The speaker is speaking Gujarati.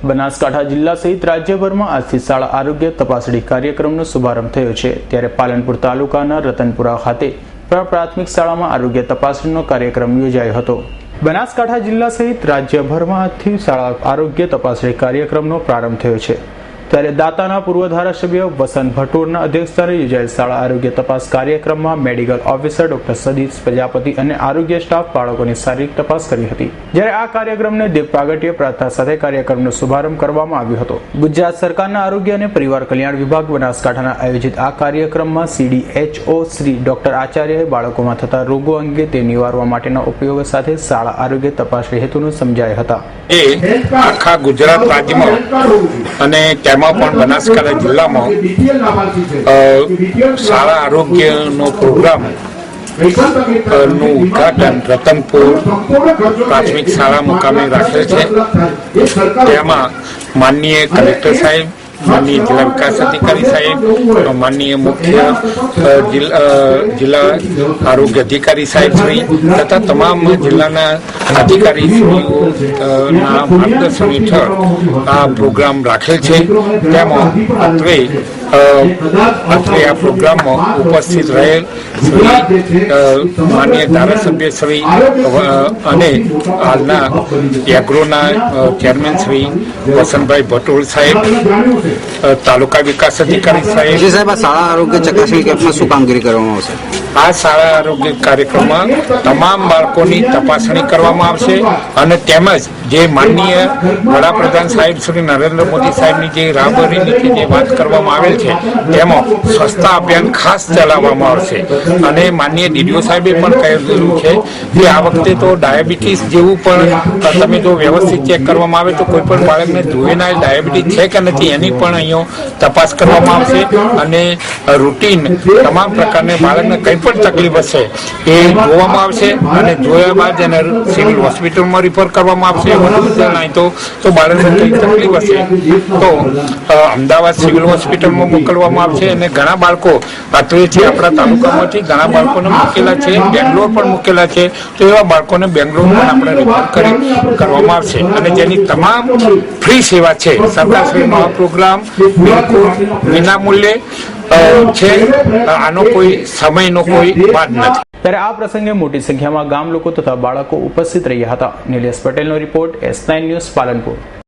બનાસકાંઠા જિલ્લા સહિત રાજ્યભરમાં આજથી શાળા આરોગ્ય તપાસણી કાર્યક્રમનો શુભારંભ થયો છે। ત્યારે પાલનપુર તાલુકાના રતનપુરા ખાતે પ્રાથમિક શાળામાં આરોગ્ય તપાસણીનો કાર્યક્રમ યોજાયો હતો। બનાસકાંઠા જિલ્લા સહિત રાજ્યભરમાં આજથી શાળા આરોગ્ય તપાસણી કાર્યક્રમનો પ્રારંભ થયો છે। ત્યારે દાતાના પૂર્વ ધારાસભ્ય વસંત ભટોરના અધ્યક્ષસ્થાને યોજાયેલ શાળા આરોગ્ય તપાસ કાર્યક્રમમાં medical officer doctor Satish Prajapati અને આરોગ્ય સ્ટાફ બાળકોની શારીરિક તપાસ કરી હતી। જ્યારે આ કાર્યક્રમને દીપ પ્રાગટ્ય પ્રાર્થના સાથે કાર્યક્રમનો શુભારંભ કરવામાં આવ્યો હતો। ગુજરાત સરકારના આરોગ્ય અને પરિવાર કલ્યાણ વિભાગ બનાસકાંઠાના આયોજિત આ કાર્યક્રમમાં CDHO શ્રી ડોક્ટર આચાર્યએ બાળકોમાં થતા રોગો અંગે તે નિવારવા માટેના ઉપયોગ સાથે શાળા આરોગ્ય તપાસણી હેતુનું સમજાયા હતા। આખા ગુજરાત રાજ્યમાં અને તેમાં પણ બનાસકાંઠા જિલ્લામાં શાળા આરોગ્યનો પ્રોગ્રામ નું ઉદ્ઘાટન રતનપુર પ્રાથમિક શાળા મુકામે રાખેલ છે। તેમાં માનનીય કલેક્ટર સાહેબ, માનनीय जिला विकास अधिकारी साहेब, माननीय मुख्य जिला आरोग्य अधिकारी साहेब श्री तथा तमाम जिला अधिकारी मार्गदर्शन हेठळ आ प्रोग्राम राखेल छे। અત્રે આ પ્રોગ્રામમાં ઉપસ્થિત રહેલ શ્રી માનનીય ધારાસભ્ય શ્રી અને હાલના એગ્રોના ચેરમેન શ્રી વસંતભાઈ ભટોળ સાહેબ, તાલુકા વિકાસ અધિકારી સાહેબ। સાહેબ, આ શાળા આરોગ્ય ચકાસણી કેમ્પમાં શું કામગીરી કરવામાં આવશે? આ શાળા આરોગ્ય કાર્યક્રમમાં તમામ બાળકોની તપાસણી કરવામાં આવશે અને તેમજ જે માનનીય વડાપ્રધાન સાહેબ શ્રી નરેન્દ્ર મોદી સાહેબની જે રાહબરી નીતિ જે વાત કરવામાં આવેલ છે તેમાં સ્વચ્છતા અભિયાન ખાસ ચલાવવામાં આવશે। અને માનનીય DDO સાહેબે પણ કહેલું છે કે આ વખતે તો ડાયાબિટીસ જેવું પણ તમે જો વ્યવસ્થિત ચેક કરવામાં આવે તો કોઈ પણ બાળકને જુવેનાઇલ ડાયાબિટીસ છે કે નથી એની પણ અહીંયા તપાસ કરવામાં આવશે અને રૂટીન તમામ પ્રકારની બાળકને કંઈ પણ તકલીફ હશે એ જોવામાં આવશે અને જોયા બાદ એને સિવિલ હોસ્પિટલમાં રિફર કરવામાં આવશે। વધુ જણાય તો બાળકને કંઈ તકલીફ હશે તો અમદાવાદ સિવિલ હોસ્પિટલમાં મોકલવામાં આવશે અને ઘણા બાળકો અત્રેથી આપણા તાલુકામાંથી ઘણા બાળકોને મૂકેલા છે, બેંગ્લોર પણ મૂકેલા છે, તો એવા બાળકોને બેંગ્લોર પણ આપણે રિફર કરવામાં આવશે અને જેની તમામ ફ્રી સેવા છે। સરકારશ્રીનો આ પ્રોગ્રામ બિલકુલ વિનામૂલ્યે છે, આનો કોઈ સમયનો કોઈ વાદ નથી। ત્યારે આ પ્રસંગે મોટી સંખ્યામાં ગામ લોકો તથા બાળકો ઉપસ્થિત રહ્યા હતા। નિલેશ પટેલનો રિપોર્ટ S9 ન્યૂઝ પાલનપુર।